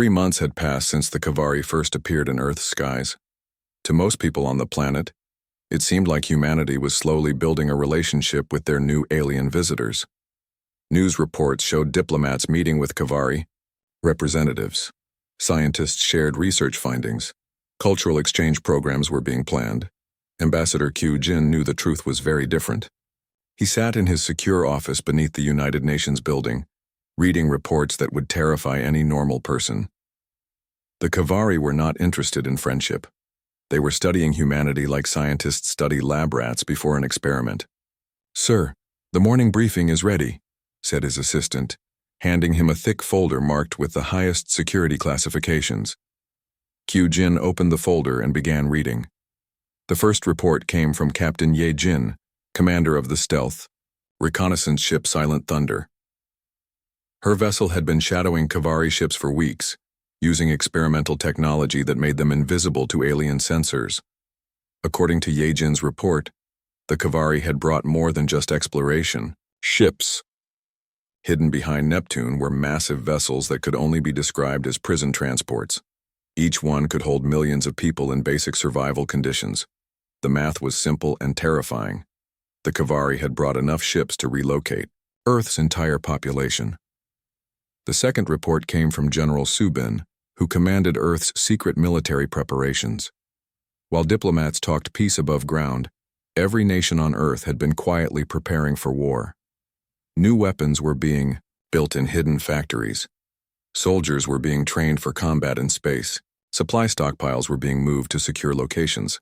3 months had passed since the Kavari first appeared in Earth's skies. To most people on the planet, it seemed like humanity was slowly building a relationship with their new alien visitors. News reports showed diplomats meeting with Kavari representatives. Scientists shared research findings. Cultural exchange programs were being planned. Ambassador Q Jin knew the truth was very different. He sat in his secure office beneath the United Nations building, reading reports that would terrify any normal person. The Kavari were not interested in friendship. They were studying humanity like scientists study lab rats before an experiment. "Sir, the morning briefing is ready," said his assistant, handing him a thick folder marked with the highest security classifications. Q Jin opened the folder and began reading. The first report came from Captain Ye Jin, commander of the stealth reconnaissance ship Silent Thunder. Her vessel had been shadowing Kavari ships for weeks, using experimental technology that made them invisible to alien sensors. According to Ye Jin's report, the Kavari had brought more than just exploration. Ships. Hidden behind Neptune were massive vessels that could only be described as prison transports. Each one could hold millions of people in basic survival conditions. The math was simple and terrifying. The Kavari had brought enough ships to relocate Earth's entire population. The second report came from General Subin, who commanded Earth's secret military preparations. While diplomats talked peace above ground, every nation on Earth had been quietly preparing for war. New weapons were being built in hidden factories. Soldiers were being trained for combat in space. Supply stockpiles were being moved to secure locations.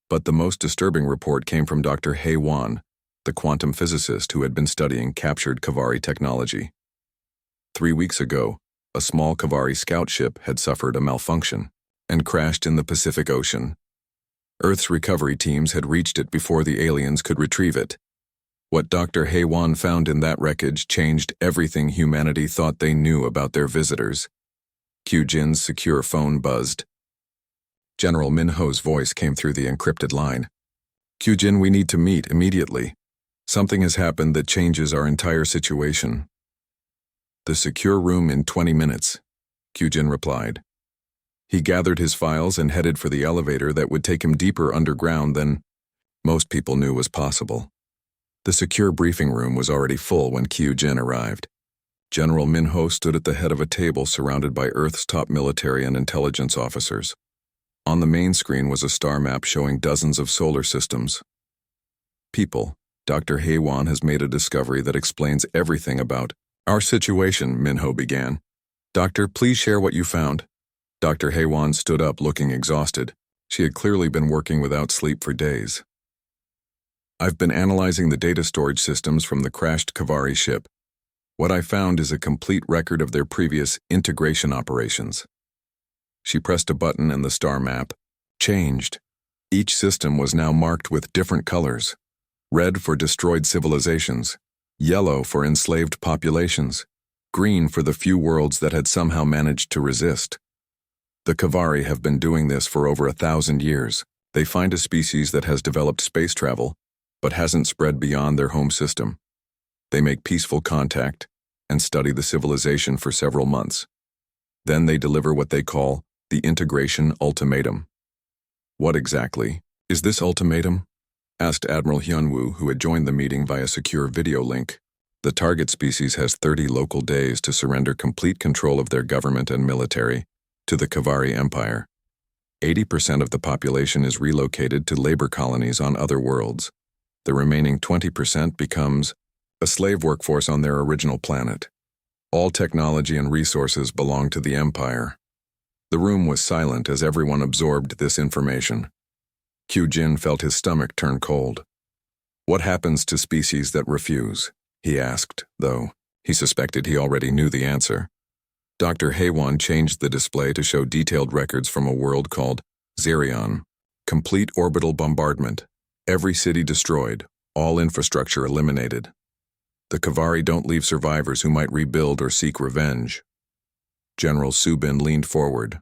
But the most disturbing report came from Dr. He Wan, the quantum physicist who had been studying captured Kavari technology. 3 weeks ago, a small Kavari scout ship had suffered a malfunction and crashed in the Pacific Ocean. Earth's recovery teams had reached it before the aliens could retrieve it. What Dr. He Wan found in that wreckage changed everything humanity thought they knew about their visitors. Q Jin's secure phone buzzed. General Minho's voice came through the encrypted line. "Q Jin, we need to meet immediately. Something has happened that changes our entire situation." "The secure room in 20 minutes," Q Jin replied. He gathered his files and headed for the elevator that would take him deeper underground than most people knew was possible. The secure briefing room was already full when Q Jin arrived. General Minho stood at the head of a table surrounded by Earth's top military and intelligence officers. On the main screen was a star map showing dozens of solar systems. "People, Dr. He Wan has made a discovery that explains everything about our situation," Minho began. "Doctor, please share what you found." Dr. He Wan stood up looking exhausted. She had clearly been working without sleep for days. "I've been analyzing the data storage systems from the crashed Kavari ship. What I found is a complete record of their previous integration operations." She pressed a button and the star map changed. Each system was now marked with different colors: red for destroyed civilizations, yellow for enslaved populations, green for the few worlds that had somehow managed to resist. The Kavari have been doing this for over 1,000 years. They find a species that has developed space travel, but hasn't spread beyond their home system. They make peaceful contact and study the civilization for several months. Then they deliver what they call the Integration Ultimatum. "What exactly is this ultimatum?" asked Admiral Hyunwoo, who had joined the meeting via secure video link. "The target species has 30 local days to surrender complete control of their government and military to the Kavari Empire. 80% of the population is relocated to labor colonies on other worlds. The remaining 20% becomes a slave workforce on their original planet. All technology and resources belong to the Empire." The room was silent as everyone absorbed this information. Q Jin felt his stomach turn cold. "What happens to species that refuse?" he asked, though he suspected he already knew the answer. Dr. He Wan changed the display to show detailed records from a world called Zerion. Complete orbital bombardment. Every city destroyed. All infrastructure eliminated. The Kavari don't leave survivors who might rebuild or seek revenge. General Subin leaned forward.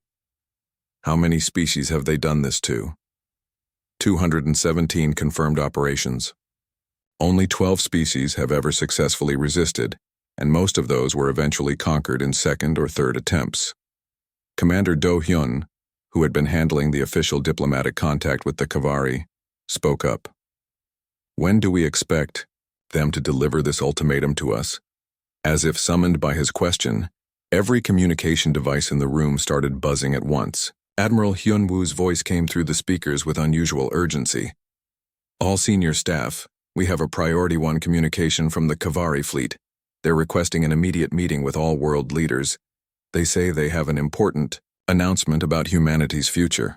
"How many species have they done this to?" 217 confirmed operations. Only 12 species have ever successfully resisted, and most of those were eventually conquered in second or third attempts. Commander Do Hyun, who had been handling the official diplomatic contact with the Kavari, spoke up. When do we expect them to deliver this ultimatum to us? As if summoned by his question, every communication device in the room started buzzing at once. Admiral Hyun-woo's voice came through the speakers with unusual urgency. All senior staff, we have a Priority 1 communication from the Kavari fleet. They're requesting an immediate meeting with all world leaders. They say they have an important announcement about humanity's future.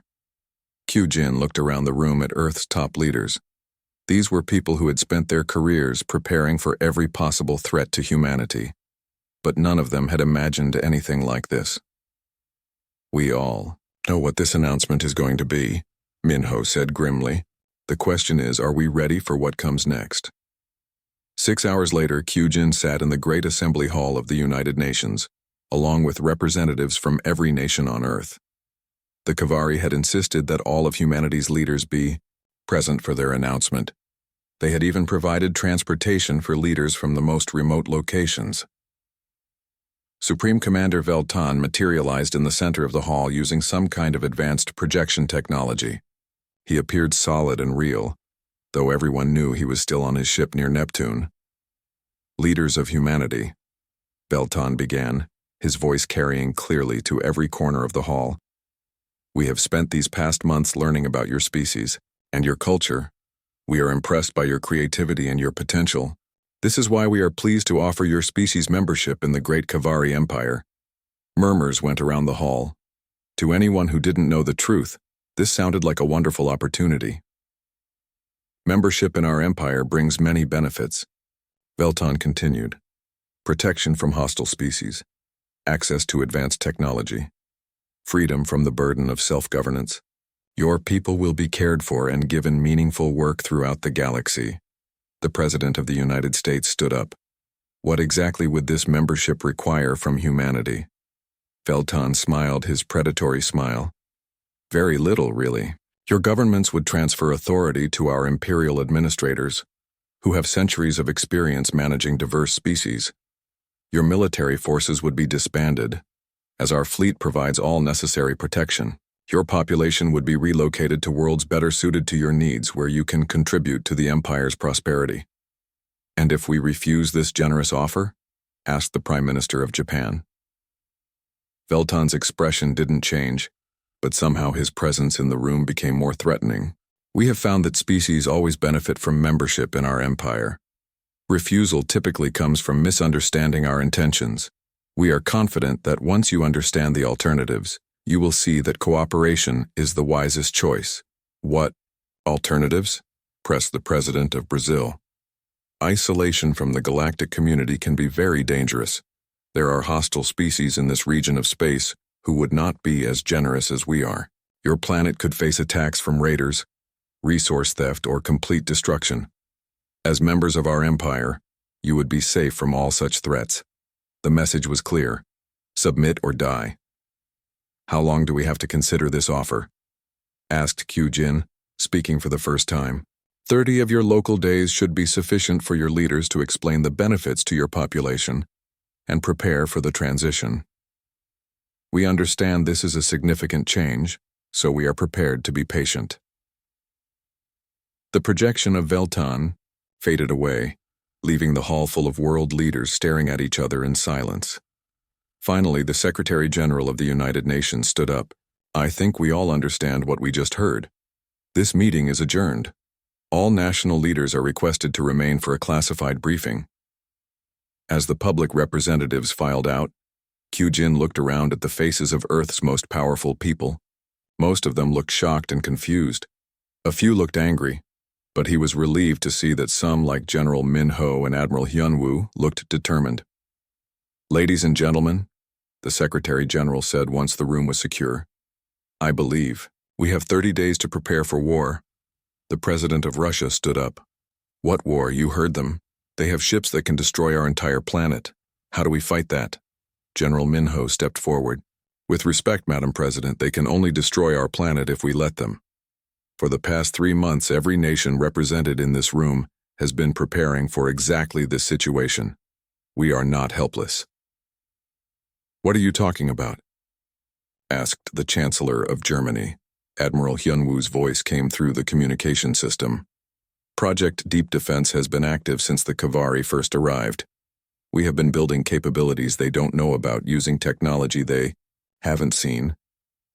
Kyujin looked around the room at Earth's top leaders. These were people who had spent their careers preparing for every possible threat to humanity. But none of them had imagined anything like this. We all know what this announcement is going to be, Minho said grimly. The question is, are we ready for what comes next? 6 hours later, Kyujin sat in the Great Assembly Hall of the United Nations, along with representatives from every nation on Earth. The Kavari had insisted that all of humanity's leaders be present for their announcement. They had even provided transportation for leaders from the most remote locations. Supreme Commander Veltan materialized in the center of the hall using some kind of advanced projection technology. He appeared solid and real, though everyone knew he was still on his ship near Neptune. Leaders of humanity, Veltan began, his voice carrying clearly to every corner of the hall. We have spent these past months learning about your species and your culture. We are impressed by your creativity and your potential. This is why we are pleased to offer your species membership in the Great Kavari Empire. Murmurs went around the hall. To anyone who didn't know the truth, this sounded like a wonderful opportunity. Membership in our empire brings many benefits, Veltan continued. Protection from hostile species, access to advanced technology, freedom from the burden of self-governance. Your people will be cared for and given meaningful work throughout the galaxy. The President of the United States stood up. What exactly would this membership require from humanity? Veltan smiled his predatory smile. Very little, really. Your governments would transfer authority to our imperial administrators, who have centuries of experience managing diverse species. Your military forces would be disbanded, as our fleet provides all necessary protection. Your population would be relocated to worlds better suited to your needs where you can contribute to the Empire's prosperity. And if we refuse this generous offer? Asked the Prime Minister of Japan. Veltan's expression didn't change, but somehow his presence in the room became more threatening. We have found that species always benefit from membership in our empire. Refusal typically comes from misunderstanding our intentions. We are confident that once you understand the alternatives, you will see that cooperation is the wisest choice. What alternatives? Pressed the President of Brazil. Isolation from the galactic community can be very dangerous. There are hostile species in this region of space who would not be as generous as we are. Your planet could face attacks from raiders, resource theft, or complete destruction. As members of our empire, you would be safe from all such threats. The message was clear. Submit or die. How long do we have to consider this offer? Asked Kyujin, speaking for the first time. 30 of your local days should be sufficient for your leaders to explain the benefits to your population and prepare for the transition. We understand this is a significant change, so we are prepared to be patient. The projection of Veltan faded away, leaving the hall full of world leaders staring at each other in silence. Finally, the Secretary General of the United Nations stood up. I think we all understand what we just heard. This meeting is adjourned. All national leaders are requested to remain for a classified briefing. As the public representatives filed out, Kyujin looked around at the faces of Earth's most powerful people. Most of them looked shocked and confused. A few looked angry, but he was relieved to see that some, like General Minho and Admiral Hyun-woo, looked determined. Ladies and gentlemen, the Secretary General said once the room was secure, I believe we have 30 days to prepare for war. The President of Russia stood up. What war? You heard them. They have ships that can destroy our entire planet. How do we fight that? General Minho stepped forward. With respect, Madam President, they can only destroy our planet if we let them. For the past 3 months, every nation represented in this room has been preparing for exactly this situation. We are not helpless. What are you talking about? asked the Chancellor of Germany. Admiral Hyunwoo's voice came through the communication system. Project Deep Defense has been active since the Kavari first arrived. We have been building capabilities they don't know about using technology they haven't seen,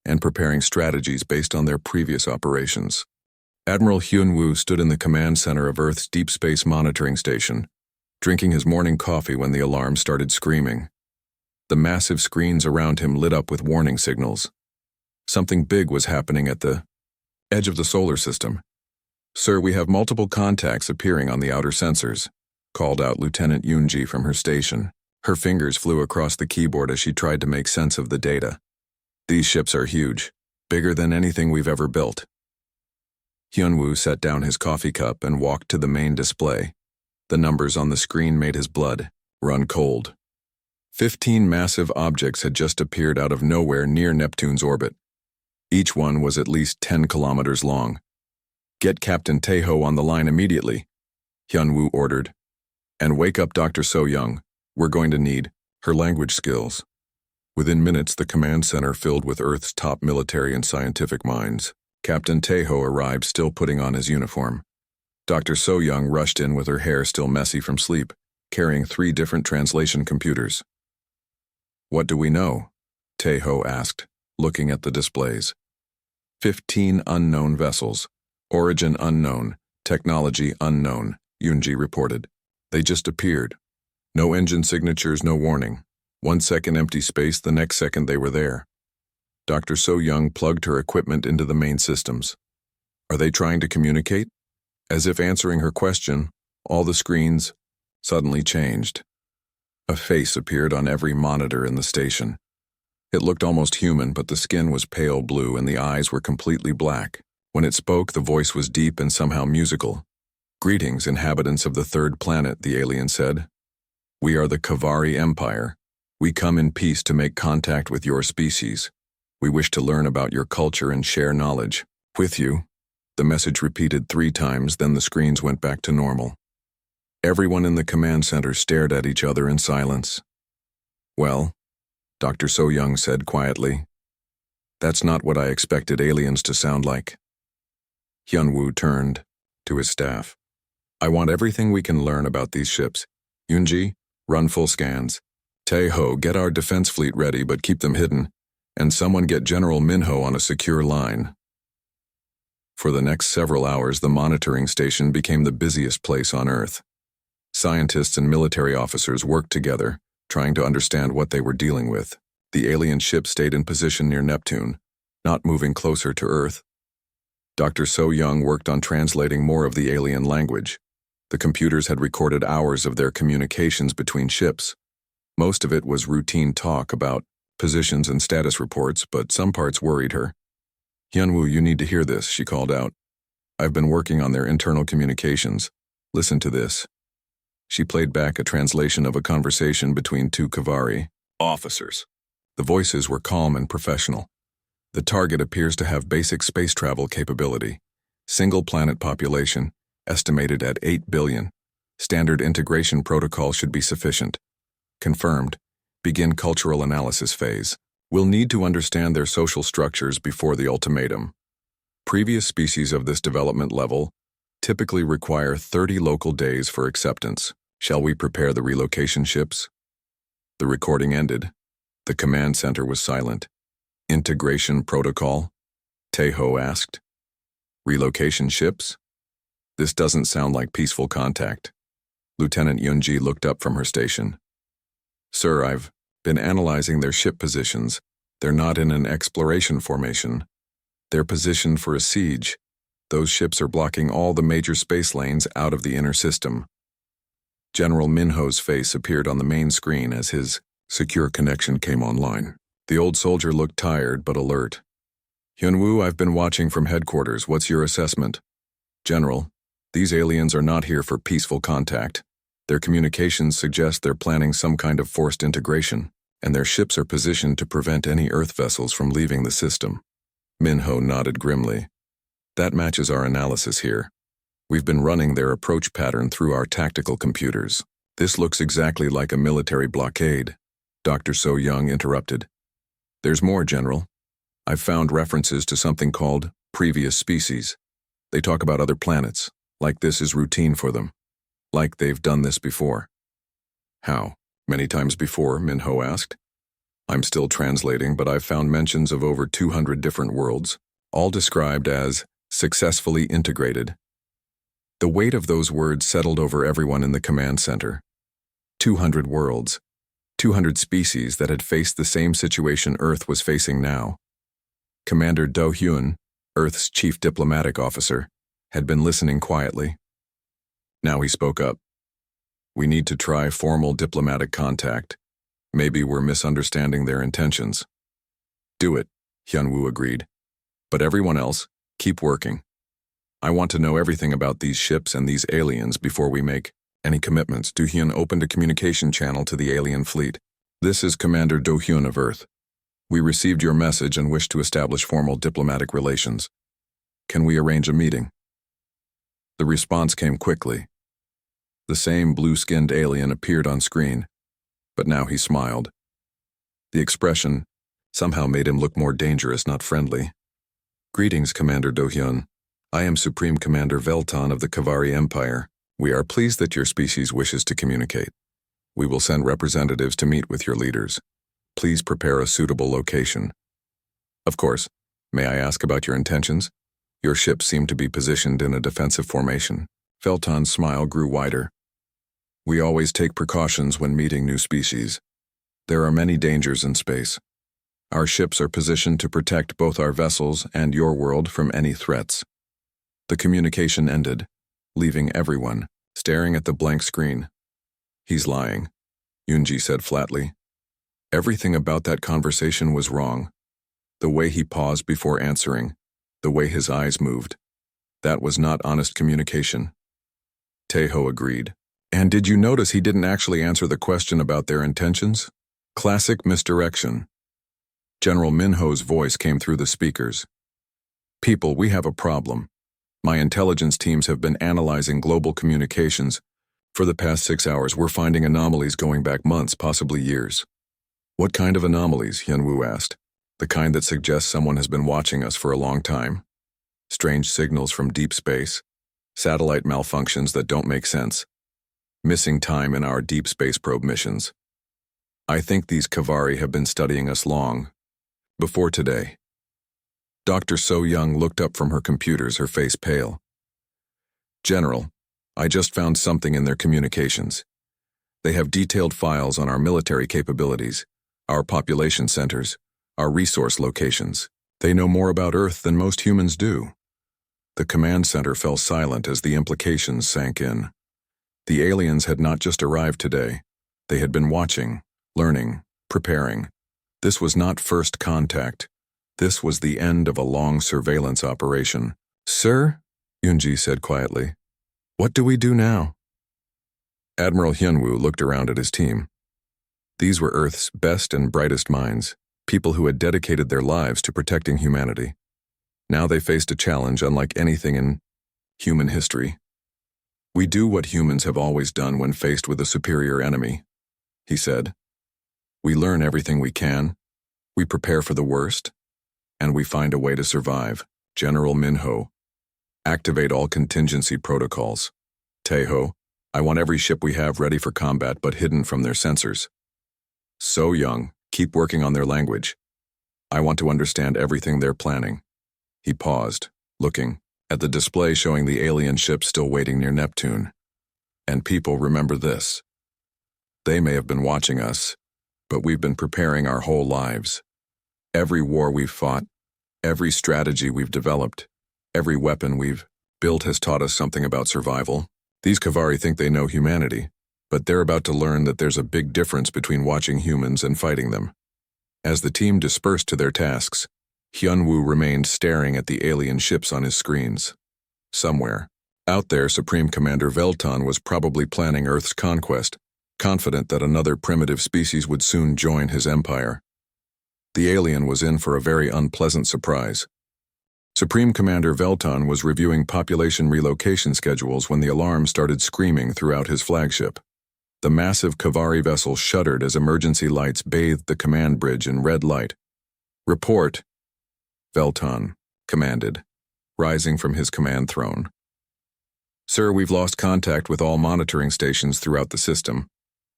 and preparing strategies based on their previous operations. Admiral Hyunwoo stood in the command center of Earth's Deep Space Monitoring Station, drinking his morning coffee when the alarm started screaming. The massive screens around him lit up with warning signals. Something big was happening at the edge of the solar system. "Sir, we have multiple contacts appearing on the outer sensors," called out Lieutenant Yoonji from her station. Her fingers flew across the keyboard as she tried to make sense of the data. "These ships are huge, bigger than anything we've ever built." Hyunwoo set down his coffee cup and walked to the main display. The numbers on the screen made his blood run cold. 15 massive objects had just appeared out of nowhere near Neptune's orbit. Each one was at least 10 kilometers long. "Get Captain Taeho on the line immediately," Hyunwoo ordered. "And wake up Dr. So-young. We're going to need her language skills." Within minutes, the command center filled with Earth's top military and scientific minds. Captain Taeho arrived still putting on his uniform. Dr. So-young rushed in with her hair still messy from sleep, carrying 3 different translation computers. "What do we know?" Taeho asked, looking at the displays. 15 unknown vessels. Origin unknown. Technology unknown, Yoonji reported. "They just appeared. No engine signatures, no warning. 1 second empty space, the next second they were there." Dr. So-young plugged her equipment into the main systems. "Are they trying to communicate?" As if answering her question, all the screens suddenly changed. A face appeared on every monitor in the station. It looked almost human, but the skin was pale blue and the eyes were completely black. When it spoke, the voice was deep and somehow musical. "Greetings, inhabitants of the 3rd planet," the alien said. "We are the Kavari Empire. We come in peace to make contact with your species. We wish to learn about your culture and share knowledge with you." The message repeated 3 times, then the screens went back to normal. Everyone in the command center stared at each other in silence. "Well," Dr. So-young said quietly, "that's not what I expected aliens to sound like." Hyunwoo turned to his staff. "I want everything we can learn about these ships. Yoonji, run full scans. Taeho, get our defense fleet ready but keep them hidden. And someone get General Minho on a secure line." For the next several hours, the monitoring station became the busiest place on Earth. Scientists and military officers worked together, trying to understand what they were dealing with. The alien ship stayed in position near Neptune, not moving closer to Earth. Dr. So-young worked on translating more of the alien language. The computers had recorded hours of their communications between ships. Most of it was routine talk about positions and status reports, but some parts worried her. "Hyunwoo, you need to hear this," she called out. "I've been working on their internal communications. Listen to this." She played back a translation of a conversation between 2 Kavari officers. The voices were calm and professional. "The target appears to have basic space travel capability. Single planet population, estimated at 8 billion. Standard integration protocol should be sufficient. Confirmed. Begin cultural analysis phase. We'll need to understand their social structures before the ultimatum. Previous species of this development level typically require 30 local days for acceptance. Shall we prepare the relocation ships?" The recording ended. The command center was silent. "Integration protocol?" Taeho asked. "Relocation ships? This doesn't sound like peaceful contact." Lieutenant Yoonji looked up from her station. "Sir, I've been analyzing their ship positions. They're not in an exploration formation. They're positioned for a siege. Those ships are blocking all the major space lanes out of the inner system." General Minho's face appeared on the main screen as his secure connection came online. The old soldier looked tired but alert. "Hyunwoo, I've been watching from headquarters. What's your assessment?" "General, these aliens are not here for peaceful contact. Their communications suggest they're planning some kind of forced integration, and their ships are positioned to prevent any Earth vessels from leaving the system." Minho nodded grimly. "That matches our analysis here. We've been running their approach pattern through our tactical computers. This looks exactly like a military blockade." Dr. So-young interrupted. "There's more, General. I've found references to something called previous species. They talk about other planets, like this is routine for them, like they've done this before. How? Many times before, Minho asked. I'm still translating, but I've found mentions of over 200 different worlds, all described as successfully integrated. The weight of those words settled over everyone in the command center. 200 worlds, 200 species that had faced the same situation Earth was facing now. Commander Do Hyun, Earth's chief diplomatic officer, had been listening quietly. Now he spoke up. We need to try formal diplomatic contact. Maybe we're misunderstanding their intentions. Do it, Hyunwoo agreed. But everyone else, keep working. I want to know everything about these ships and these aliens before we make any commitments. Do Hyun opened a communication channel to the alien fleet. This is Commander Do Hyun of Earth. We received your message and wish to establish formal diplomatic relations. Can we arrange a meeting? The response came quickly. The same blue-skinned alien appeared on screen, but now he smiled. The expression somehow made him look more dangerous, not friendly. Greetings, Commander Do Hyun. I am Supreme Commander Velton of the Kavari Empire. We are pleased that your species wishes to communicate. We will send representatives to meet with your leaders. Please prepare a suitable location. Of course, may I ask about your intentions? Your ships seem to be positioned in a defensive formation. Velton's smile grew wider. We always take precautions when meeting new species. There are many dangers in space. Our ships are positioned to protect both our vessels and your world from any threats. The communication ended, leaving everyone staring at the blank screen. He's lying, Yoonji said flatly. Everything about that conversation was wrong. The way he paused before answering, the way his eyes moved. That was not honest communication. Taeho agreed. And did you notice he didn't actually answer the question about their intentions? Classic misdirection. General Minho's voice came through the speakers. People, we have a problem. My intelligence teams have been analyzing global communications. For the past 6 hours, we're finding anomalies going back months, possibly years. What kind of anomalies? Hyunwoo asked. The kind that suggests someone has been watching us for a long time. Strange signals from deep space. Satellite malfunctions that don't make sense. Missing time in our deep space probe missions. I think these Kavari have been studying us long. Before today. Dr. So Young looked up from her computers, her face pale. General, I just found something in their communications. They have detailed files on our military capabilities, our population centers, our resource locations. They know more about Earth than most humans do. The command center fell silent as the implications sank in. The aliens had not just arrived today. They had been watching, learning, preparing. This was not first contact. This was the end of a long surveillance operation. Sir, Yoonji said quietly, what do we do now? Admiral Hyunwoo looked around at his team. These were Earth's best and brightest minds, people who had dedicated their lives to protecting humanity. Now they faced a challenge unlike anything in human history. We do what humans have always done when faced with a superior enemy, he said. We learn everything we can, we prepare for the worst, and we find a way to survive. General Minho. Activate all contingency protocols. Taeho, I want every ship we have ready for combat but hidden from their sensors. So Young, keep working on their language. I want to understand everything they're planning. He paused, looking at the display showing the alien ship still waiting near Neptune. And people, remember this. They may have been watching us, but we've been preparing our whole lives. Every war we've fought, every strategy we've developed, every weapon we've built has taught us something about survival. These Kavari think they know humanity, but they're about to learn that there's a big difference between watching humans and fighting them. As the team dispersed to their tasks, Hyunwoo remained staring at the alien ships on his screens. Somewhere, out there, Supreme Commander Velton was probably planning Earth's conquest, confident that another primitive species would soon join his empire. The alien was in for a very unpleasant surprise. Supreme Commander Velton was reviewing population relocation schedules when the alarm started screaming throughout his flagship. The massive Kavari vessel shuddered as emergency lights bathed the command bridge in red light. Report, Velton commanded, rising from his command throne. Sir, we've lost contact with all monitoring stations throughout the system,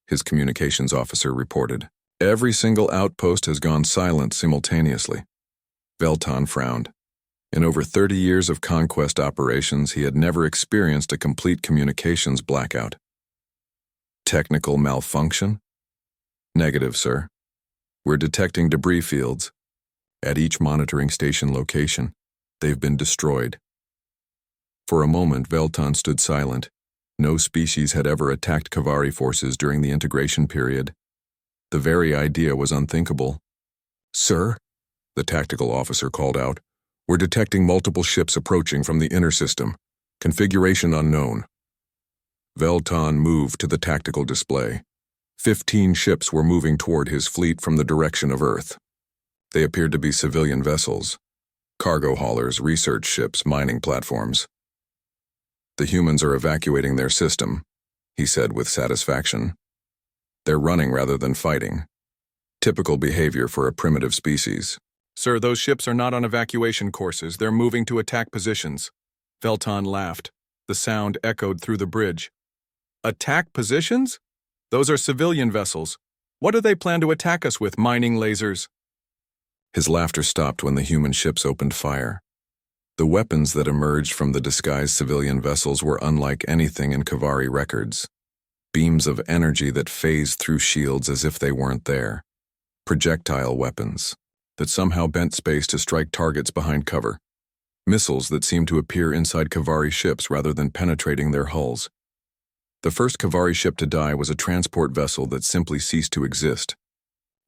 his communications officer reported. Every single outpost has gone silent simultaneously. Velton frowned. In over 30 years of conquest operations, he had never experienced a complete communications blackout. Technical malfunction? Negative, sir. We're detecting debris fields. At each monitoring station location, they've been destroyed. For a moment, Velton stood silent. No species had ever attacked Kavari forces during the integration period. The very idea was unthinkable. Sir, the tactical officer called out, we're detecting multiple ships approaching from the inner system. Configuration unknown. Velton moved to the tactical display. 15 ships were moving toward his fleet from the direction of Earth. They appeared to be civilian vessels, cargo haulers, research ships, mining platforms. The humans are evacuating their system, he said with satisfaction. They're running rather than fighting. Typical behavior for a primitive species. Sir, those ships are not on evacuation courses. They're moving to attack positions. Velton laughed. The sound echoed through the bridge. Attack positions? Those are civilian vessels. What do they plan to attack us with, mining lasers? His laughter stopped when the human ships opened fire. The weapons that emerged from the disguised civilian vessels were unlike anything in Kavari records. Beams of energy that phased through shields as if they weren't there. Projectile weapons that somehow bent space to strike targets behind cover. Missiles that seemed to appear inside Kavari ships rather than penetrating their hulls. The first Kavari ship to die was a transport vessel that simply ceased to exist.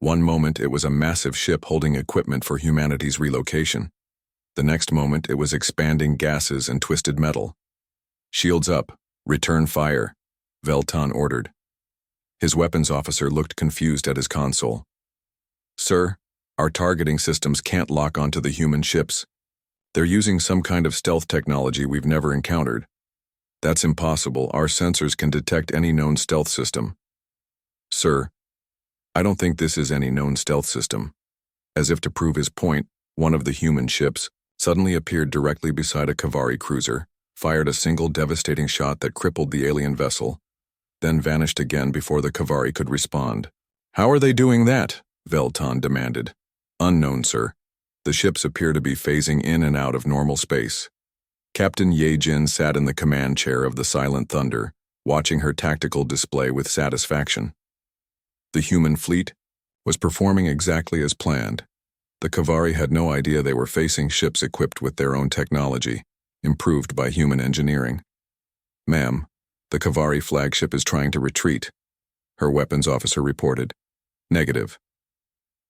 One moment it was a massive ship holding equipment for humanity's relocation. The next moment it was expanding gases and twisted metal. Shields up, return fire, Velton ordered. His weapons officer looked confused at his console. Sir, our targeting systems can't lock onto the human ships. They're using some kind of stealth technology we've never encountered. That's impossible. Our sensors can detect any known stealth system. Sir, I don't think this is any known stealth system. As if to prove his point, one of the human ships suddenly appeared directly beside a Kavari cruiser, fired a single devastating shot that crippled the alien vessel, then vanished again before the Kavari could respond. How are they doing that? Velton demanded. Unknown, sir. The ships appear to be phasing in and out of normal space. Captain Ye-Jin sat in the command chair of the Silent Thunder, watching her tactical display with satisfaction. The human fleet was performing exactly as planned. The Kavari had no idea they were facing ships equipped with their own technology, improved by human engineering. Ma'am, the Kavari flagship is trying to retreat, her weapons officer reported. Negative.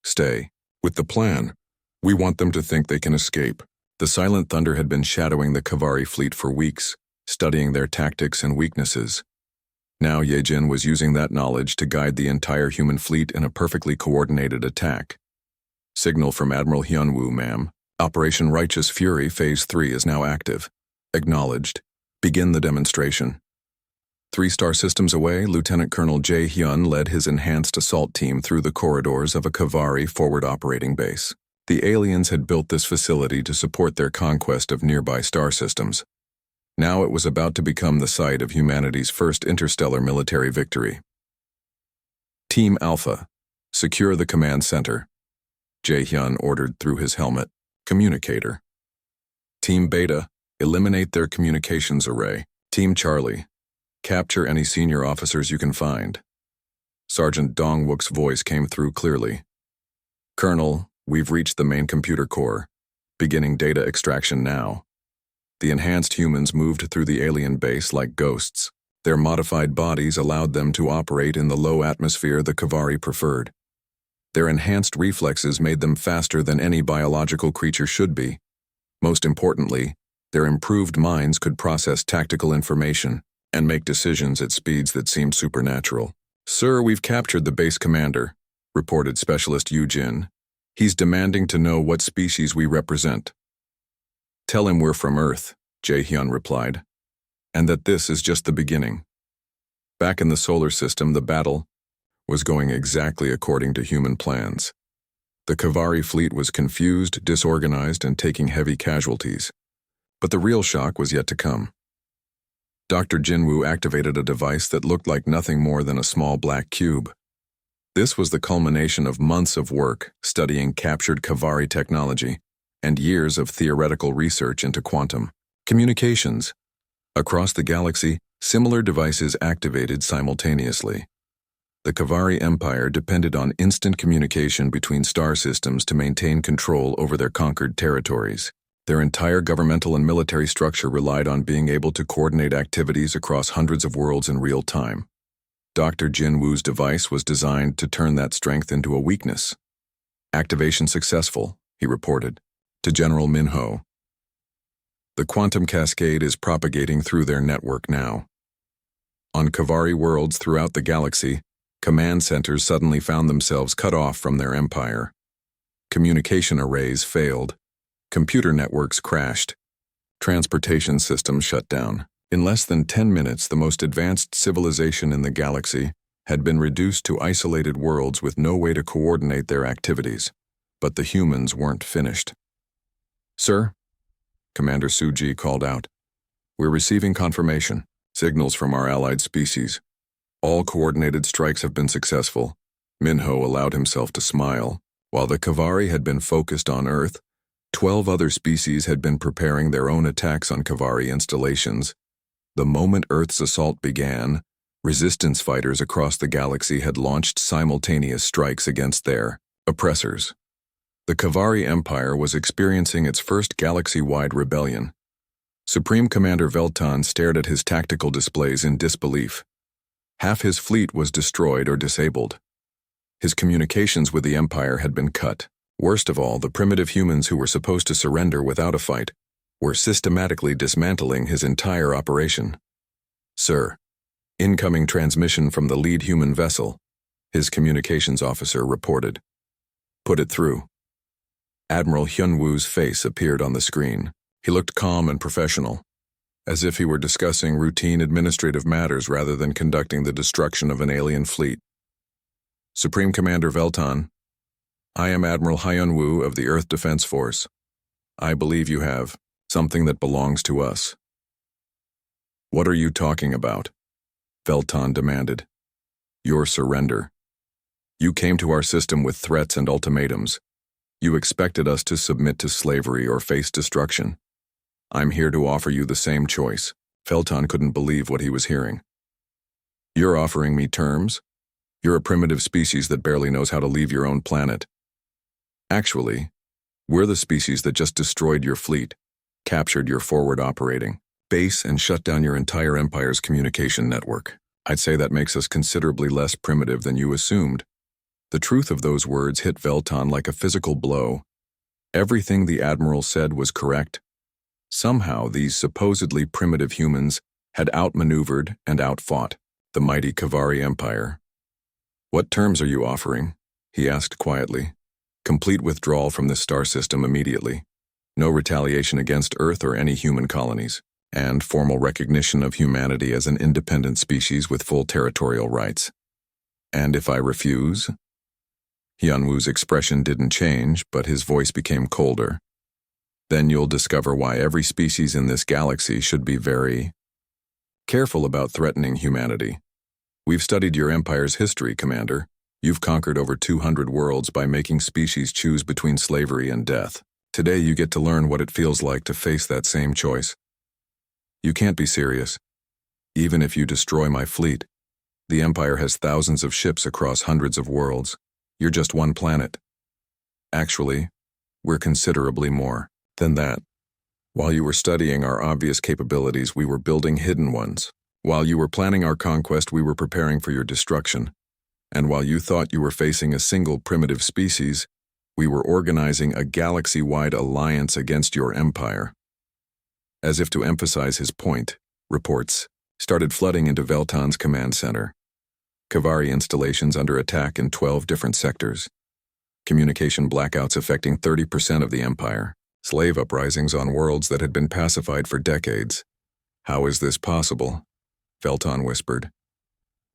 Stay. With the plan, we want them to think they can escape. The Silent Thunder had been shadowing the Kavari fleet for weeks, studying their tactics and weaknesses. Now Ye-Jin was using that knowledge to guide the entire human fleet in a perfectly coordinated attack. Signal from Admiral Hyunwoo, ma'am. Operation Righteous Fury Phase 3 is now active. Acknowledged. Begin the demonstration. 3-star systems away, Lieutenant Colonel Jae-hyun led his enhanced assault team through the corridors of a Kavari forward operating base. The aliens had built this facility to support their conquest of nearby star systems. Now it was about to become the site of humanity's first interstellar military victory. Team Alpha, secure the command center, Jae-hyun ordered through his helmet. Communicator. Team Beta, eliminate their communications array. Team Charlie, capture any senior officers you can find. Sergeant Dong-wook's voice came through clearly. Colonel, we've reached the main computer core. Beginning data extraction now. The enhanced humans moved through the alien base like ghosts. Their modified bodies allowed them to operate in the low atmosphere the Kavari preferred. Their enhanced reflexes made them faster than any biological creature should be. Most importantly, their improved minds could process tactical information and make decisions at speeds that seemed supernatural. Sir, we've captured the base commander, reported Specialist Yu-Jin. He's demanding to know what species we represent. Tell him we're from Earth, Jae-hyun replied, and that this is just the beginning. Back in the solar system, the battle was going exactly according to human plans. The Kavari fleet was confused, disorganized, and taking heavy casualties. But the real shock was yet to come. Dr. Jinwoo activated a device that looked like nothing more than a small black cube. This was the culmination of months of work studying captured Kavari technology and years of theoretical research into quantum communications. Across the galaxy, similar devices activated simultaneously. The Kavari Empire depended on instant communication between star systems to maintain control over their conquered territories. Their entire governmental and military structure relied on being able to coordinate activities across hundreds of worlds in real time. Dr. Jinwoo's device was designed to turn that strength into a weakness. Activation successful, he reported, to General Minho. The quantum cascade is propagating through their network now. On Kavari worlds throughout the galaxy, command centers suddenly found themselves cut off from their empire. Communication arrays failed. Computer networks crashed. Transportation systems shut down. In less than 10 minutes, the most advanced civilization in the galaxy had been reduced to isolated worlds with no way to coordinate their activities. But the humans weren't finished. "Sir," Commander Suji called out, "we're receiving confirmation, signals from our allied species. All coordinated strikes have been successful." Minho allowed himself to smile. While the Kavari had been focused on Earth, 12 other species had been preparing their own attacks on Kavari installations. The moment Earth's assault began, resistance fighters across the galaxy had launched simultaneous strikes against their oppressors. The Kavari Empire was experiencing its first galaxy-wide rebellion. Supreme Commander Veltan stared at his tactical displays in disbelief. Half his fleet was destroyed or disabled. His communications with the Empire had been cut. Worst of all, the primitive humans who were supposed to surrender without a fight were systematically dismantling his entire operation. "Sir, incoming transmission from the lead human vessel," his communications officer reported. "Put it through." Admiral Hyunwoo's face appeared on the screen. He looked calm and professional, as if he were discussing routine administrative matters rather than conducting the destruction of an alien fleet. "Supreme Commander Veltan, I am Admiral Hyunwoo of the Earth Defense Force. I believe you have something that belongs to us." "What are you talking about?" Veltan demanded. "Your surrender. You came to our system with threats and ultimatums. You expected us to submit to slavery or face destruction. I'm here to offer you the same choice." Veltan couldn't believe what he was hearing. "You're offering me terms? You're a primitive species that barely knows how to leave your own planet. Actually, we're the species that just destroyed your fleet, captured your forward operating base, and shut down your entire empire's communication network. I'd say that makes us considerably less primitive than you assumed." The truth of those words hit Veltan like a physical blow. Everything the Admiral said was correct. Somehow, these supposedly primitive humans had outmaneuvered and outfought the mighty Kavari Empire. "What terms are you offering?" he asked quietly. "Complete withdrawal from this star system immediately. No retaliation against Earth or any human colonies. And formal recognition of humanity as an independent species with full territorial rights." "And if I refuse?" Hyunwoo's expression didn't change, but his voice became colder. "Then you'll discover why every species in this galaxy should be very careful about threatening humanity. We've studied your empire's history, Commander. You've conquered over 200 worlds by making species choose between slavery and death. Today you get to learn what it feels like to face that same choice. You can't be serious. Even if you destroy my fleet, the Empire has thousands of ships across hundreds of worlds. You're just one planet. Actually, we're considerably more than that. While you were studying our obvious capabilities, we were building hidden ones. While you were planning our conquest, we were preparing for your destruction. And while you thought you were facing a single primitive species, we were organizing a galaxy-wide alliance against your empire." As if to emphasize his point, reports started flooding into Veltan's command center. Kavari installations under attack in 12 different sectors. Communication blackouts affecting 30% of the empire. Slave uprisings on worlds that had been pacified for decades. "How is this possible?" Veltan whispered.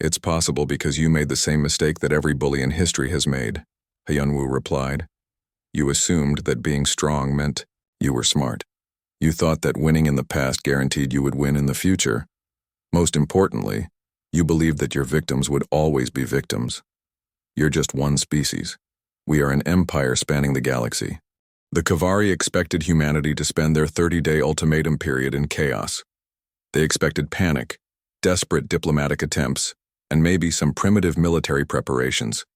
"It's possible because you made the same mistake that every bully in history has made," Hyunwoo replied. You assumed that being strong meant you were smart. You thought that winning in the past guaranteed you would win in the future. Most importantly, you believed that your victims would always be victims. You're just one species. We are an empire spanning the galaxy. The Kavari expected humanity to spend their 30-day ultimatum period in chaos. They expected panic, desperate diplomatic attempts, and maybe some primitive military preparations.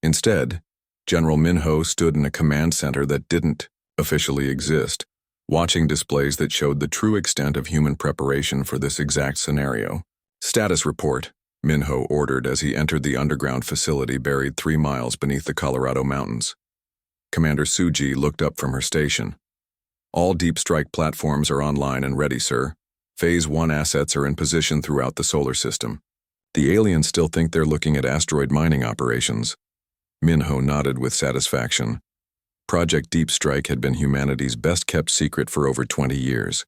Instead, General Minho stood in a command center that didn't officially exist, watching displays that showed the true extent of human preparation for this exact scenario. "Status report," Minho ordered as he entered the underground facility buried 3 miles beneath the Colorado mountains. Commander Suji looked up from her station. "All deep strike platforms are online and ready, sir. Phase 1 assets are in position throughout the solar system. The aliens still think they're looking at asteroid mining operations." Minho nodded with satisfaction. Project Deep Strike had been humanity's best-kept secret for over 20 years.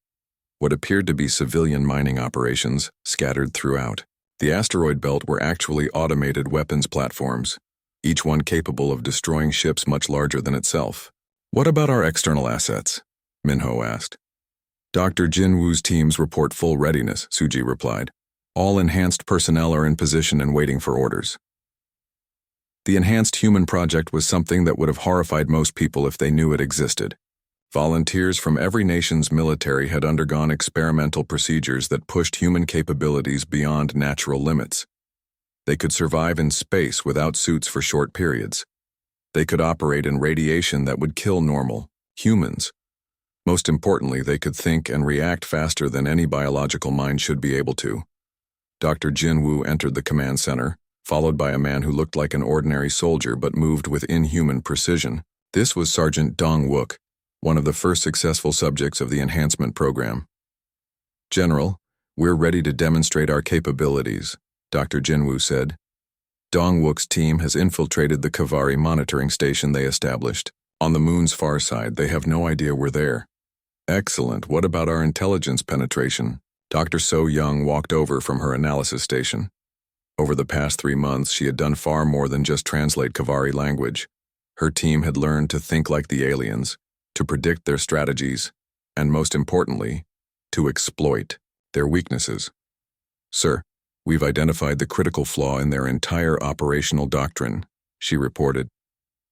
What appeared to be civilian mining operations scattered throughout the asteroid belt were actually automated weapons platforms, each one capable of destroying ships much larger than itself. "What about our external assets?" Minho asked. "Dr. Jinwoo's teams report full readiness," Suji replied. "All enhanced personnel are in position and waiting for orders." The Enhanced Human Project was something that would have horrified most people if they knew it existed. Volunteers from every nation's military had undergone experimental procedures that pushed human capabilities beyond natural limits. They could survive in space without suits for short periods. They could operate in radiation that would kill normal humans. Most importantly, they could think and react faster than any biological mind should be able to. Dr. Jinwoo entered the command center, followed by a man who looked like an ordinary soldier but moved with inhuman precision. This was Sergeant Dong Wook, one of the first successful subjects of the enhancement program. "General, we're ready to demonstrate our capabilities," Dr. Jinwoo said. Dong Wook's team has infiltrated the Kavari monitoring station they established. On the moon's far side, they have no idea we're there. "Excellent. What about our intelligence penetration?" Dr. So Young walked over from her analysis station. Over the past 3 months, she had done far more than just translate Kavari language. Her team had learned to think like the aliens, to predict their strategies, and most importantly, to exploit their weaknesses. "Sir, we've identified the critical flaw in their entire operational doctrine," she reported.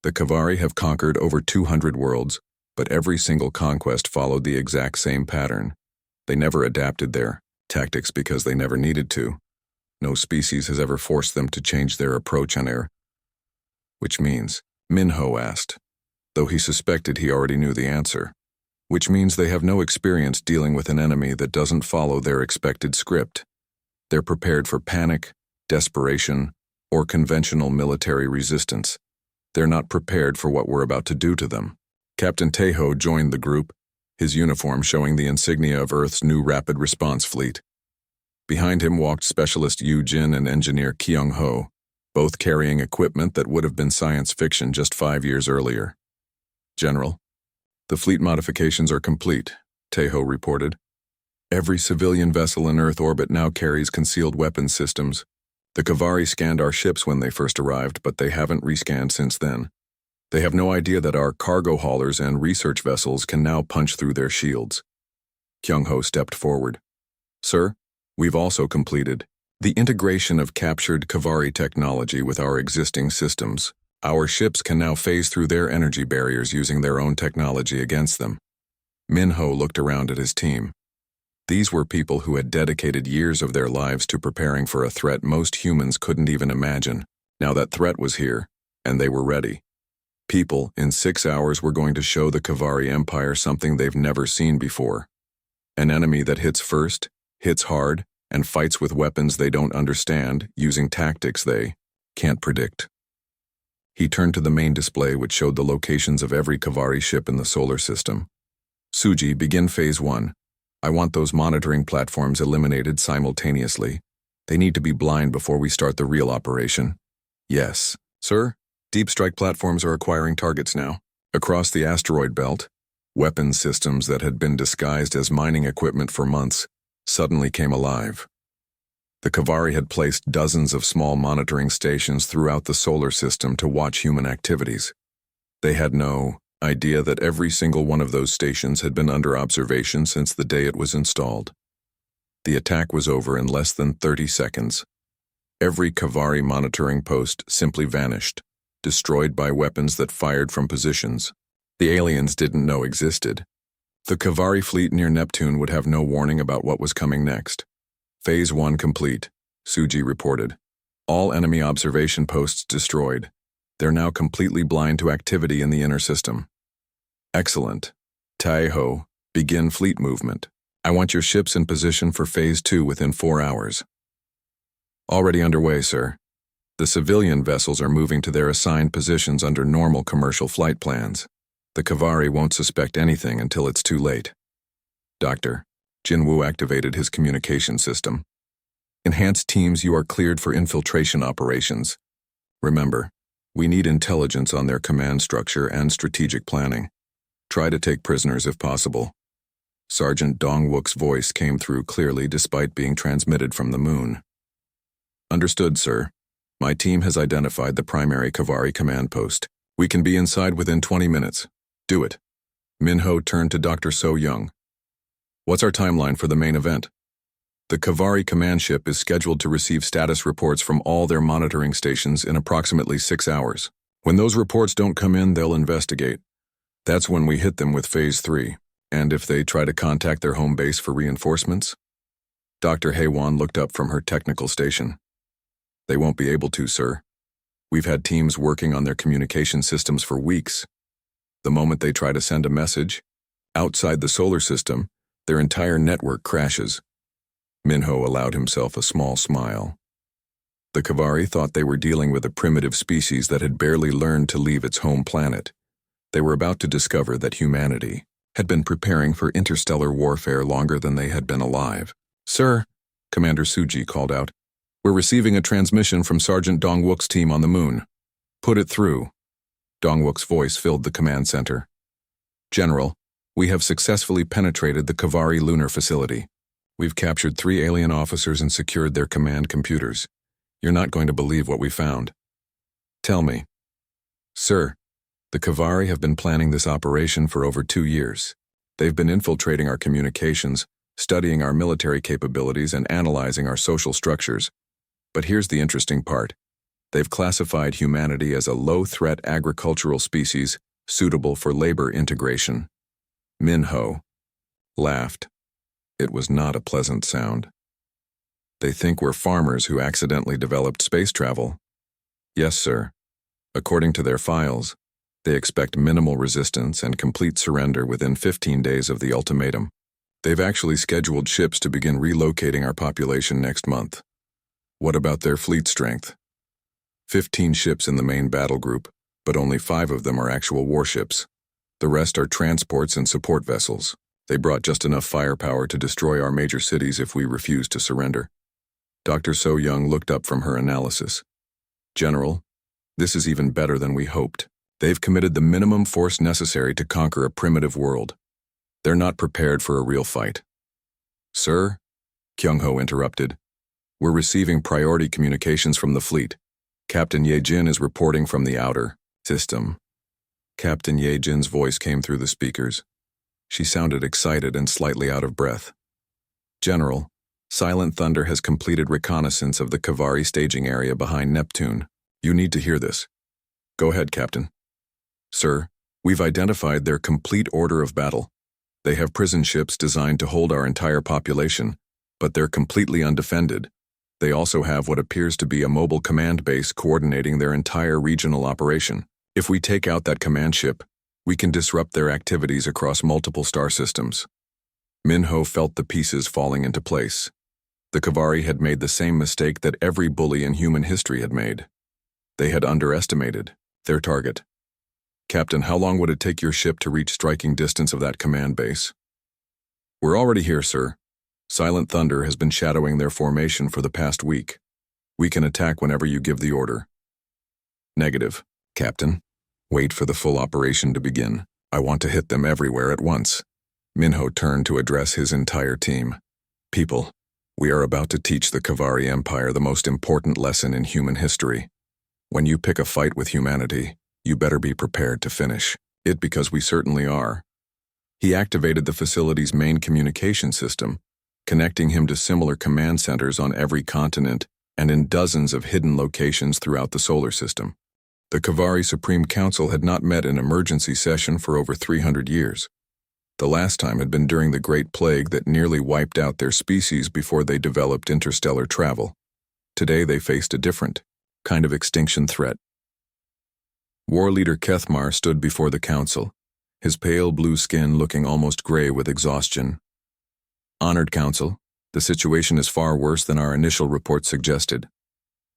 "The Kavari have conquered over 200 worlds, but every single conquest followed the exact same pattern. They never adapted their tactics because they never needed to. No species has ever forced them to change their approach on air." "Which means?" Minho asked, though he suspected he already knew the answer. "Which means they have no experience dealing with an enemy that doesn't follow their expected script. They're prepared for panic, desperation, or conventional military resistance. They're not prepared for what we're about to do to them." Captain Tejo joined the group, his uniform showing the insignia of Earth's new rapid response fleet. Behind him walked Specialist Yu Jin and Engineer Kyung Ho, both carrying equipment that would have been science fiction just 5 years earlier. "General, the fleet modifications are complete," Tejo reported. "Every civilian vessel in Earth orbit now carries concealed weapons systems. The Kavari scanned our ships when they first arrived, but they haven't rescanned since then. They have no idea that our cargo haulers and research vessels can now punch through their shields." Kyung Ho stepped forward. "Sir, we've also completed the integration of captured Kavari technology with our existing systems. Our ships can now phase through their energy barriers using their own technology against them." Minho looked around at his team. These were people who had dedicated years of their lives to preparing for a threat most humans couldn't even imagine. Now that threat was here, and they were ready. People, in 6 hours, were going to show the Kavari Empire something they've never seen before. An enemy that hits first, hits hard, and fights with weapons they don't understand, using tactics they can't predict. He turned to the main display, which showed the locations of every Kavari ship in the solar system. "Suji, begin Phase 1. I want those monitoring platforms eliminated simultaneously. They need to be blind before we start the real operation." "Yes, sir. Deep strike platforms are acquiring targets now." Across the asteroid belt, weapons systems that had been disguised as mining equipment for months suddenly came alive. The Kavari had placed dozens of small monitoring stations throughout the solar system to watch human activities. They had no idea that every single one of those stations had been under observation since the day it was installed. The attack was over in less than 30 seconds. Every Kavari monitoring post simply vanished, destroyed by weapons that fired from positions the aliens didn't know existed. The Kavari fleet near Neptune would have no warning about what was coming next. Phase 1 complete, Suji reported. All enemy observation posts destroyed. They're now completely blind to activity in the inner system. Excellent. Taiho, begin fleet movement. I want your ships in position for Phase 2 within 4 hours. Already underway, sir. The civilian vessels are moving to their assigned positions under normal commercial flight plans. The Kavari won't suspect anything until it's too late. Doctor, Jinwoo activated his communication system. Enhanced teams, you are cleared for infiltration operations. Remember, we need intelligence on their command structure and strategic planning. Try to take prisoners if possible. Sergeant Dongwook's voice came through clearly despite being transmitted from the moon. Understood, sir. My team has identified the primary Kavari command post. We can be inside within 20 minutes. Do it. Minho turned to Dr. So Young. What's our timeline for the main event? The Kavari command ship is scheduled to receive status reports from all their monitoring stations in approximately 6 hours. When those reports don't come in, they'll investigate. That's when we hit them with Phase 3. And if they try to contact their home base for reinforcements? Dr. Haewon looked up from her technical station. They won't be able to, sir. We've had teams working on their communication systems for weeks. The moment they try to send a message, outside the solar system, their entire network crashes. Minho allowed himself a small smile. The Kavari thought they were dealing with a primitive species that had barely learned to leave its home planet. They were about to discover that humanity had been preparing for interstellar warfare longer than they had been alive. Sir, Commander Suji called out, we're receiving a transmission from Sergeant Dongwook's team on the moon. Put it through. Dongwook's voice filled the command center. General, we have successfully penetrated the Kavari lunar facility. We've captured 3 alien officers and secured their command computers. You're not going to believe what we found. Tell me. Sir, the Kavari have been planning this operation for over 2 years. They've been infiltrating our communications, studying our military capabilities, and analyzing our social structures. But here's the interesting part. They've classified humanity as a low-threat agricultural species suitable for labor integration. Minho laughed. It was not a pleasant sound. They think we're farmers who accidentally developed space travel. Yes, sir. According to their files, they expect minimal resistance and complete surrender within 15 days of the ultimatum. They've actually scheduled ships to begin relocating our population next month. What about their fleet strength? 15 ships in the main battle group, but only 5 of them are actual warships. The rest are transports and support vessels. They brought just enough firepower to destroy our major cities if we refuse to surrender. Dr. So Young looked up from her analysis. General, this is even better than we hoped. They've committed the minimum force necessary to conquer a primitive world. They're not prepared for a real fight. Sir, Kyung-ho interrupted. We're receiving priority communications from the fleet. Captain Ye-jin is reporting from the outer system. Captain Ye-jin's voice came through the speakers. She sounded excited and slightly out of breath. General, Silent Thunder has completed reconnaissance of the Kavari staging area behind Neptune. You need to hear this. Go ahead, Captain. Sir, we've identified their complete order of battle. They have prison ships designed to hold our entire population, but they're completely undefended. They also have what appears to be a mobile command base coordinating their entire regional operation. If we take out that command ship, we can disrupt their activities across multiple star systems. Minho felt the pieces falling into place. The Kavari had made the same mistake that every bully in human history had made. They had underestimated their target. Captain, how long would it take your ship to reach striking distance of that command base? We're already here, sir. Silent Thunder has been shadowing their formation for the past week. We can attack whenever you give the order. Negative, Captain. Wait for the full operation to begin. I want to hit them everywhere at once. Minho turned to address his entire team. People, we are about to teach the Kavari Empire the most important lesson in human history. When you pick a fight with humanity, you better be prepared to finish. It because we certainly are. He activated the facility's main communication system, connecting him to similar command centers on every continent and in dozens of hidden locations throughout the solar system. The Kavari Supreme Council had not met in emergency session for over 300 years. The last time had been during the Great Plague that nearly wiped out their species before they developed interstellar travel. Today they faced a different kind of extinction threat. War leader Kethmar stood before the council, his pale blue skin looking almost gray with exhaustion. Honored Council, the situation is far worse than our initial report suggested.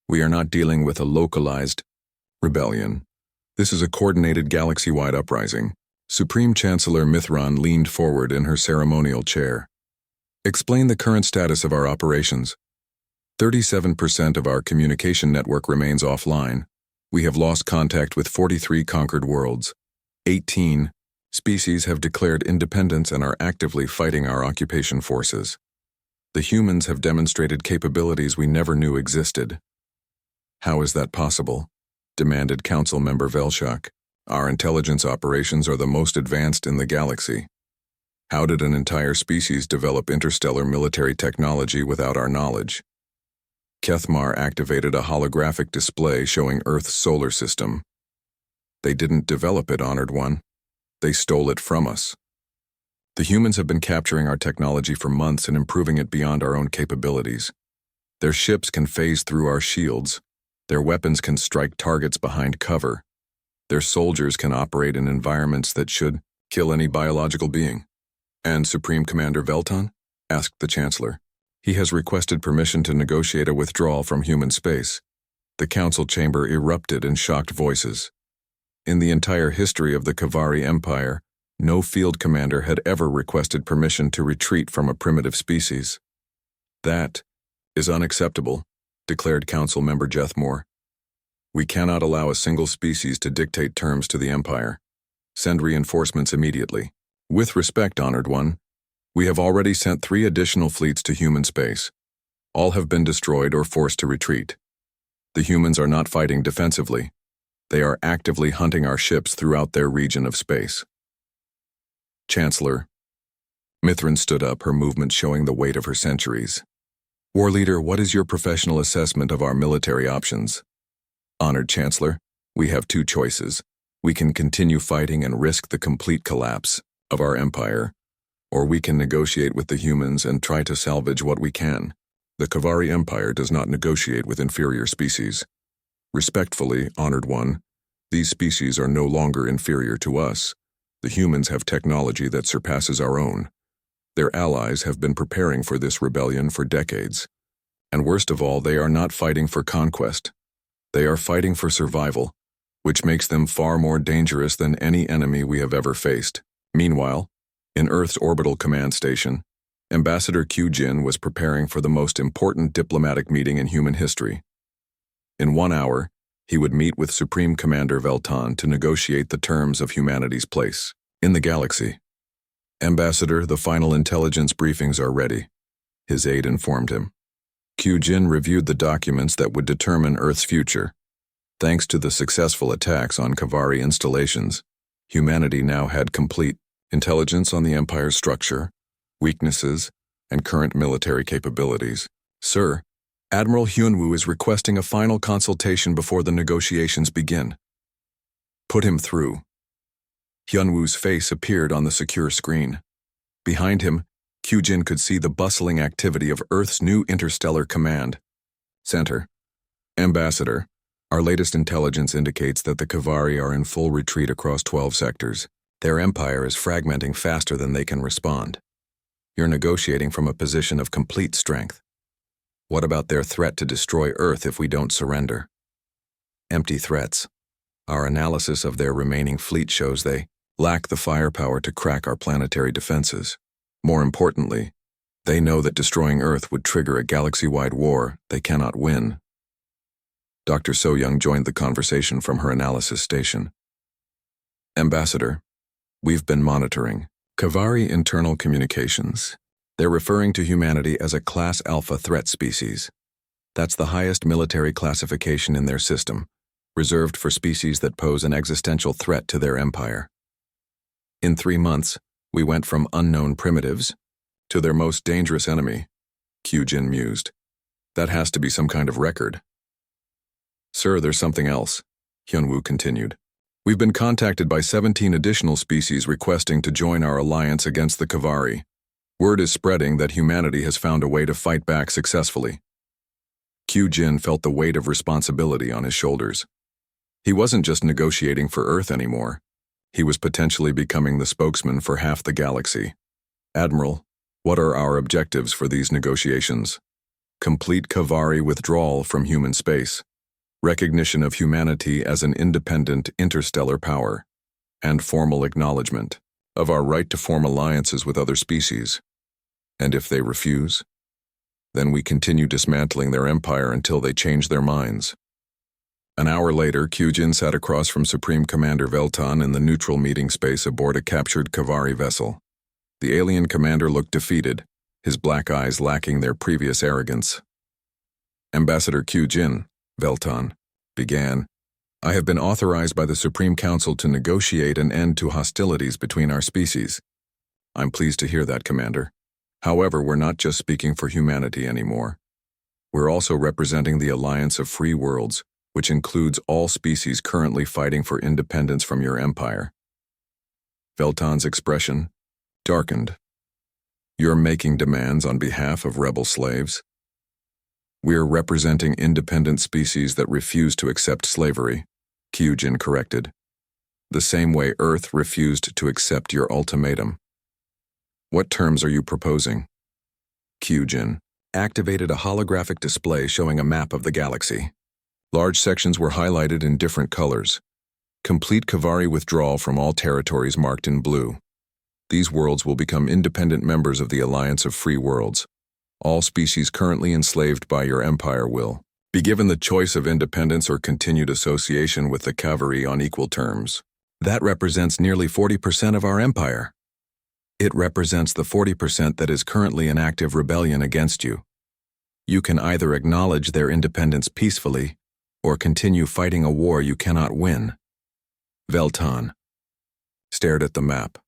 We are not dealing with a localized rebellion. This is a coordinated galaxy-wide uprising. Supreme Chancellor Mithran leaned forward in her ceremonial chair. Explain the current status of our operations. 37% of our communication network remains offline. We have lost contact with 43 conquered worlds. 18 species have declared independence and are actively fighting our occupation forces. The humans have demonstrated capabilities we never knew existed. How is that possible? Demanded Council Member Velshak. Our intelligence operations are the most advanced in the galaxy. How did an entire species develop interstellar military technology without our knowledge? Kethmar activated a holographic display showing Earth's solar system. They didn't develop it, Honored One. They stole it from us. The humans have been capturing our technology for months and improving it beyond our own capabilities. Their ships can phase through our shields. Their weapons can strike targets behind cover. Their soldiers can operate in environments that should kill any biological being. And Supreme Commander Velton? Asked the Chancellor. He has requested permission to negotiate a withdrawal from human space. The council chamber erupted in shocked voices. In the entire history of the Kavari Empire, no field commander had ever requested permission to retreat from a primitive species. That is unacceptable, declared Council Member Jethmore. We cannot allow a single species to dictate terms to the Empire. Send reinforcements immediately. With respect, Honored One, we have already sent 3 additional fleets to human space. All have been destroyed or forced to retreat. The humans are not fighting defensively. They are actively hunting our ships throughout their region of space. Chancellor. Mithran stood up, her movement showing the weight of her centuries. War Leader, what is your professional assessment of our military options? Honored Chancellor, we have 2 choices. We can continue fighting and risk the complete collapse of our empire, or we can negotiate with the humans and try to salvage what we can. The Kavari Empire does not negotiate with inferior species. Respectfully, Honored One, these species are no longer inferior to us. The humans have technology that surpasses our own. Their allies have been preparing for this rebellion for decades. And worst of all, they are not fighting for conquest. They are fighting for survival, which makes them far more dangerous than any enemy we have ever faced. Meanwhile, in Earth's orbital command station, Ambassador Q Jin was preparing for the most important diplomatic meeting in human history. In 1 hour, he would meet with Supreme Commander Velton to negotiate the terms of humanity's place in the galaxy. Ambassador, the final intelligence briefings are ready, his aide informed him. Q Jin reviewed the documents that would determine Earth's future. Thanks to the successful attacks on Kavari installations, humanity now had complete intelligence on the Empire's structure, weaknesses, and current military capabilities. Sir, Admiral Hyunwoo is requesting a final consultation before the negotiations begin. Put him through. Hyunwoo's face appeared on the secure screen. Behind him, Kyujin could see the bustling activity of Earth's new interstellar command center. Ambassador, our latest intelligence indicates that the Kavari are in full retreat across 12 sectors. Their empire is fragmenting faster than they can respond. You're negotiating from a position of complete strength. What about their threat to destroy Earth if we don't surrender? Empty threats. Our analysis of their remaining fleet shows they lack the firepower to crack our planetary defenses. More importantly, they know that destroying Earth would trigger a galaxy-wide war they cannot win. Dr. So-Young joined the conversation from her analysis station. Ambassador, we've been monitoring Kavari internal communications. They're referring to humanity as a Class Alpha threat species. That's the highest military classification in their system, reserved for species that pose an existential threat to their empire. In 3 months, we went from unknown primitives to their most dangerous enemy, Kyujin mused. That has to be some kind of record. Sir, there's something else, Hyunwoo continued. We've been contacted by 17 additional species requesting to join our alliance against the Kavari. Word is spreading that humanity has found a way to fight back successfully. Kyujin felt the weight of responsibility on his shoulders. He wasn't just negotiating for Earth anymore. He was potentially becoming the spokesman for half the galaxy. Admiral, what are our objectives for these negotiations? Complete Kavari withdrawal from human space, recognition of humanity as an independent interstellar power, and formal acknowledgement of our right to form alliances with other species. And if they refuse, then we continue dismantling their empire until they change their minds. An hour later, Kyujin sat across from Supreme Commander Veltan in the neutral meeting space aboard a captured Kavari vessel. The alien commander looked defeated, his black eyes lacking their previous arrogance. Ambassador Kyujin, Veltan began, I have been authorized by the Supreme Council to negotiate an end to hostilities between our species. I'm pleased to hear that, Commander. However, we're not just speaking for humanity anymore. We're also representing the Alliance of Free Worlds, which includes all species currently fighting for independence from your empire. Veltan's expression darkened. You're making demands on behalf of rebel slaves? We're representing independent species that refuse to accept slavery, Kyujin corrected. The same way Earth refused to accept your ultimatum. What terms are you proposing? Kyujin activated a holographic display showing a map of the galaxy. Large sections were highlighted in different colors. Complete Kavari withdrawal from all territories marked in blue. These worlds will become independent members of the Alliance of Free Worlds. All species currently enslaved by your empire will be given the choice of independence or continued association with the Kavari on equal terms. That represents nearly 40% of our empire. It represents the 40% that is currently in active rebellion against you. You can either acknowledge their independence peacefully or continue fighting a war you cannot win. Veltan stared at the map.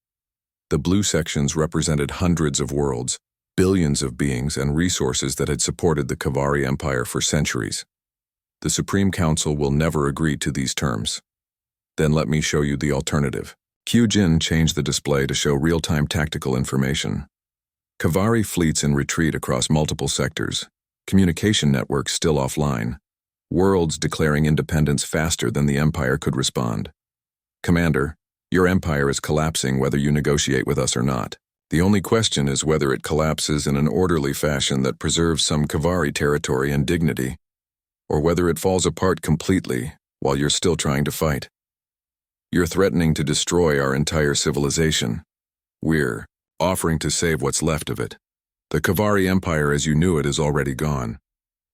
The blue sections represented hundreds of worlds, billions of beings and resources that had supported the Kavari Empire for centuries. The Supreme Council will never agree to these terms. Then let me show you the alternative. Kyujin changed the display to show real-time tactical information. Kavari fleets in retreat across multiple sectors, communication networks still offline, worlds declaring independence faster than the Empire could respond. Commander, your empire is collapsing whether you negotiate with us or not. The only question is whether it collapses in an orderly fashion that preserves some Kavari territory and dignity, or whether it falls apart completely while you're still trying to fight. You're threatening to destroy our entire civilization. We're offering to save what's left of it. The Kavari Empire as you knew it is already gone.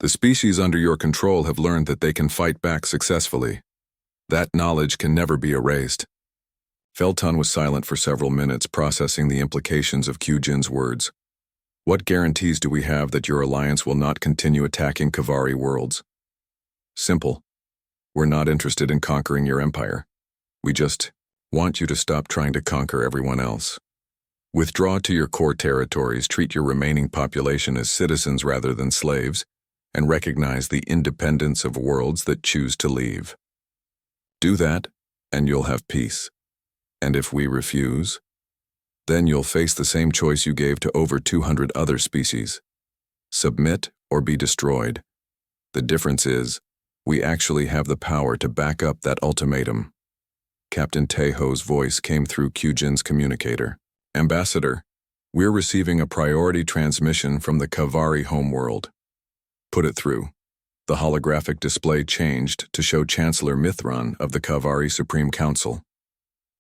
The species under your control have learned that they can fight back successfully. That knowledge can never be erased. Veltan was silent for several minutes, processing the implications of Kyujin's words. What guarantees do we have that your alliance will not continue attacking Kavari worlds? Simple. We're not interested in conquering your empire. We just want you to stop trying to conquer everyone else. Withdraw to your core territories, treat your remaining population as citizens rather than slaves, and recognize the independence of worlds that choose to leave. Do that, and you'll have peace. And if we refuse, then you'll face the same choice you gave to over 200 other species. Submit or be destroyed. The difference is, we actually have the power to back up that ultimatum. Captain Taeho's voice came through Kyujin's communicator. Ambassador, we're receiving a priority transmission from the Kavari homeworld. Put it through. The holographic display changed to show Chancellor Mithran of the Kavari Supreme Council.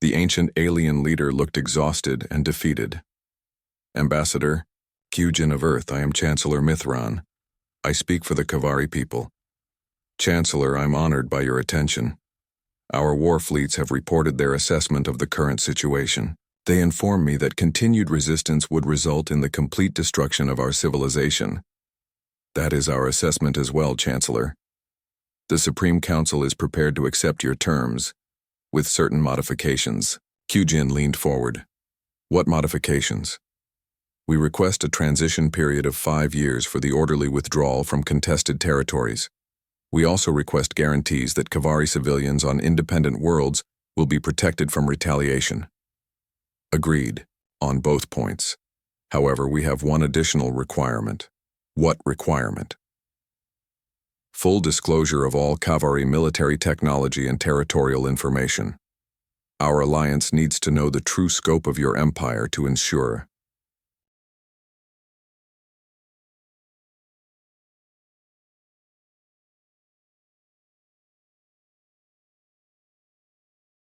The ancient alien leader looked exhausted and defeated. Ambassador, Kyujin of Earth, I am Chancellor Mithran. I speak for the Kavari people. Chancellor, I'm honored by your attention. Our war fleets have reported their assessment of the current situation. They inform me that continued resistance would result in the complete destruction of our civilization. That is our assessment as well, Chancellor. The Supreme Council is prepared to accept your terms, with certain modifications. Kyujin leaned forward. What modifications? We request a transition period of 5 years for the orderly withdrawal from contested territories. We also request guarantees that Kavari civilians on independent worlds will be protected from retaliation. Agreed, on both points. However, we have one additional requirement. What requirement? Full disclosure of all Kavari military technology and territorial information. Our alliance needs to know the true scope of your empire to ensure